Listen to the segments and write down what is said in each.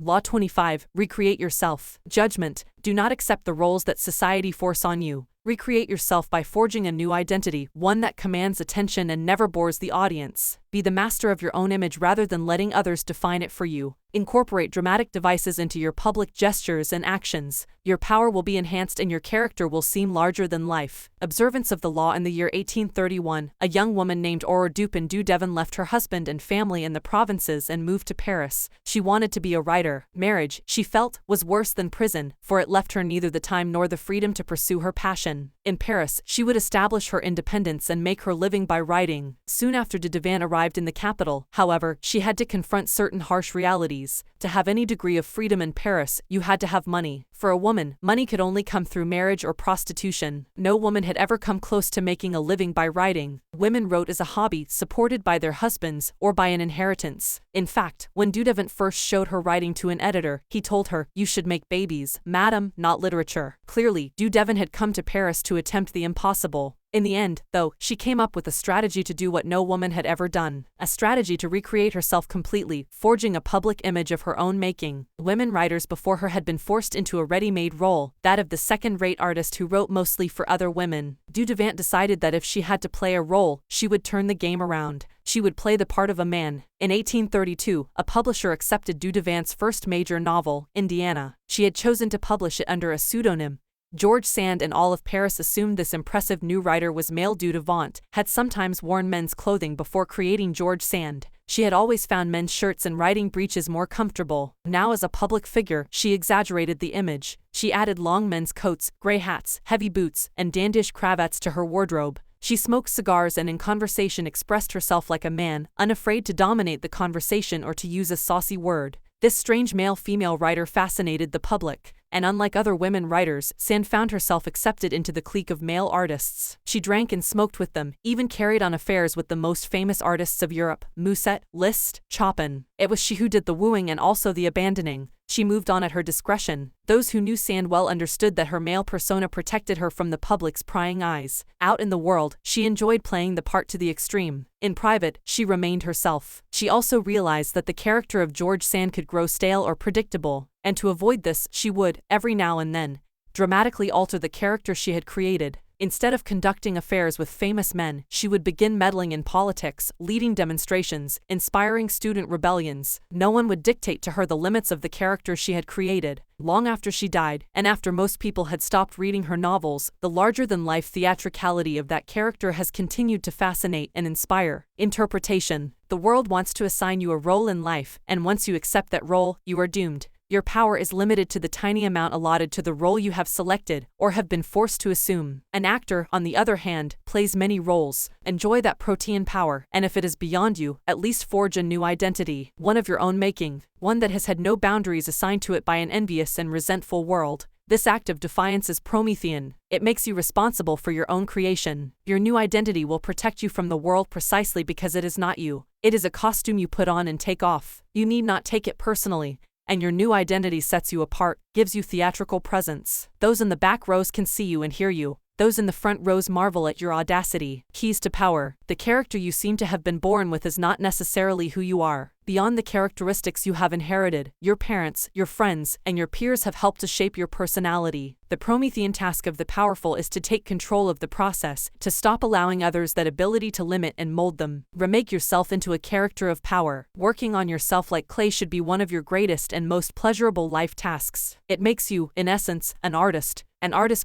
Law 25. Recreate yourself. Judgment. Do not accept the roles that society force on you. Recreate yourself by forging a new identity, one that commands attention and never bores the audience. Be the master of your own image rather than letting others define it for you. Incorporate dramatic devices into your public gestures and actions. Your power will be enhanced and your character will seem larger than life. Observance of the law. In the year 1831, a young woman named Aurore Dupin du Devon left her husband and family in the provinces and moved to Paris. She wanted to be a writer. Marriage, she felt, was worse than prison, for it left her neither the time nor the freedom to pursue her passion. In Paris, she would establish her independence and make her living by writing. Soon after du Devant arrived in the capital, however, she had to confront certain harsh realities. To have any degree of freedom in Paris, you had to have money. For a woman, money could only come through marriage or prostitution. No woman had ever come close to making a living by writing. Women wrote as a hobby, supported by their husbands, or by an inheritance. In fact, when du Devant first showed her writing to an editor, he told her, "You should make babies, madam, not literature." Clearly, du Devant had come to Paris to attempt the impossible. In the end, though, she came up with a strategy to do what no woman had ever done. A strategy to recreate herself completely, forging a public image of her own making. Women writers before her had been forced into a ready-made role, that of the second-rate artist who wrote mostly for other women. Du Devant decided that if she had to play a role, she would turn the game around. She would play the part of a man. In 1832, a publisher accepted du Devant's first major novel, Indiana. She had chosen to publish it under a pseudonym. George Sand, and all of Paris assumed this impressive new writer was male. Du Devant had sometimes worn men's clothing before creating George Sand. She had always found men's shirts and riding breeches more comfortable. Now as a public figure, she exaggerated the image. She added long men's coats, gray hats, heavy boots, and dandish cravats to her wardrobe. She smoked cigars and in conversation expressed herself like a man, unafraid to dominate the conversation or to use a saucy word. This strange male-female writer fascinated the public, and unlike other women writers, Sand found herself accepted into the clique of male artists. She drank and smoked with them, even carried on affairs with the most famous artists of Europe, Musset, Liszt, Chopin. It was she who did the wooing and also the abandoning. She moved on at her discretion. Those who knew Sand well understood that her male persona protected her from the public's prying eyes. Out in the world, she enjoyed playing the part to the extreme. In private, she remained herself. She also realized that the character of George Sand could grow stale or predictable, and to avoid this, she would, every now and then, dramatically alter the character she had created. Instead of conducting affairs with famous men, she would begin meddling in politics, leading demonstrations, inspiring student rebellions. No one would dictate to her the limits of the character she had created. Long after she died, and after most people had stopped reading her novels, the larger-than-life theatricality of that character has continued to fascinate and inspire. Interpretation. The world wants to assign you a role in life, and once you accept that role, you are doomed. Your power is limited to the tiny amount allotted to the role you have selected or have been forced to assume. An actor, on the other hand, plays many roles. Enjoy that protean power, and if it is beyond you, at least forge a new identity, one of your own making, one that has had no boundaries assigned to it by an envious and resentful world. This act of defiance is Promethean. It makes you responsible for your own creation. Your new identity will protect you from the world precisely because it is not you. It is a costume you put on and take off. You need not take it personally. And your new identity sets you apart, gives you theatrical presence. Those in the back rows can see you and hear you. Those in the front rows marvel at your audacity. Keys to power. The character you seem to have been born with is not necessarily who you are. Beyond the characteristics you have inherited, your parents, your friends, and your peers have helped to shape your personality. The Promethean task of the powerful is to take control of the process, to stop allowing others that ability to limit and mold them. Remake yourself into a character of power. Working on yourself like clay should be one of your greatest and most pleasurable life tasks. It makes you, in essence, an artist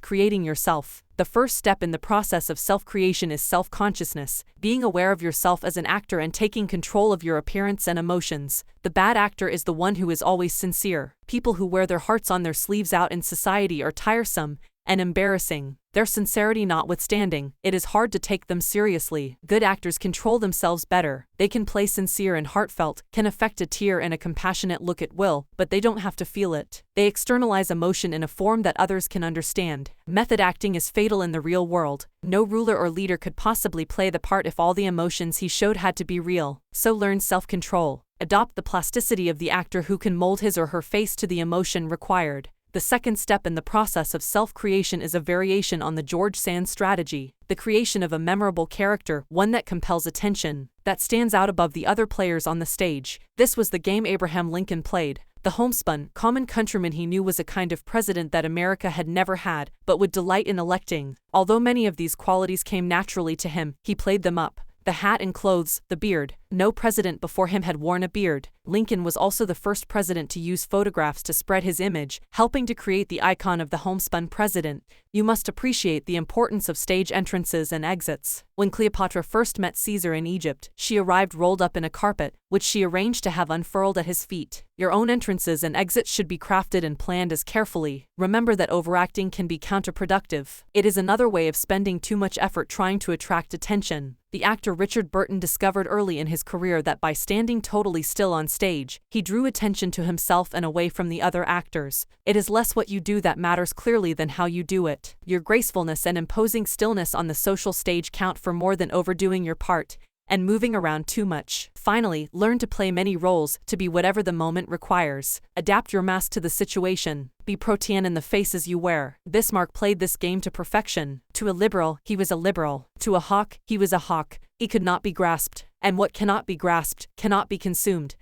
creating yourself. The first step in the process of self-creation is self-consciousness, being aware of yourself as an actor and taking control of your appearance and emotions. The bad actor is the one who is always sincere. People who wear their hearts on their sleeves out in society are tiresome and embarrassing. Their sincerity notwithstanding, it is hard to take them seriously. Good actors control themselves better. They can play sincere and heartfelt, can affect a tear and a compassionate look at will, but they don't have to feel it. They externalize emotion in a form that others can understand. Method acting is fatal in the real world. No ruler or leader could possibly play the part if all the emotions he showed had to be real. So learn self-control. Adopt the plasticity of the actor who can mold his or her face to the emotion required. The second step in the process of self-creation is a variation on the George Sand strategy, the creation of a memorable character, one that compels attention, that stands out above the other players on the stage. This was the game Abraham Lincoln played. The homespun, common countryman he knew was a kind of president that America had never had, but would delight in electing. Although many of these qualities came naturally to him, he played them up. The hat and clothes, the beard. No president before him had worn a beard. Lincoln was also the first president to use photographs to spread his image, helping to create the icon of the homespun president. You must appreciate the importance of stage entrances and exits. When Cleopatra first met Caesar in Egypt, she arrived rolled up in a carpet, which she arranged to have unfurled at his feet. Your own entrances and exits should be crafted and planned as carefully. Remember that overacting can be counterproductive. It is another way of spending too much effort trying to attract attention. The actor Richard Burton discovered early in his career that by standing totally still on stage, he drew attention to himself and away from the other actors. It is less what you do that matters clearly than how you do it. Your gracefulness and imposing stillness on the social stage count for more than overdoing your part and moving around too much. Finally, learn to play many roles, to be whatever the moment requires. Adapt your mask to the situation. Be Protean in the faces you wear. Bismarck played this game to perfection. To a liberal, he was a liberal. To a hawk, he was a hawk. He could not be grasped. And what cannot be grasped, cannot be consumed.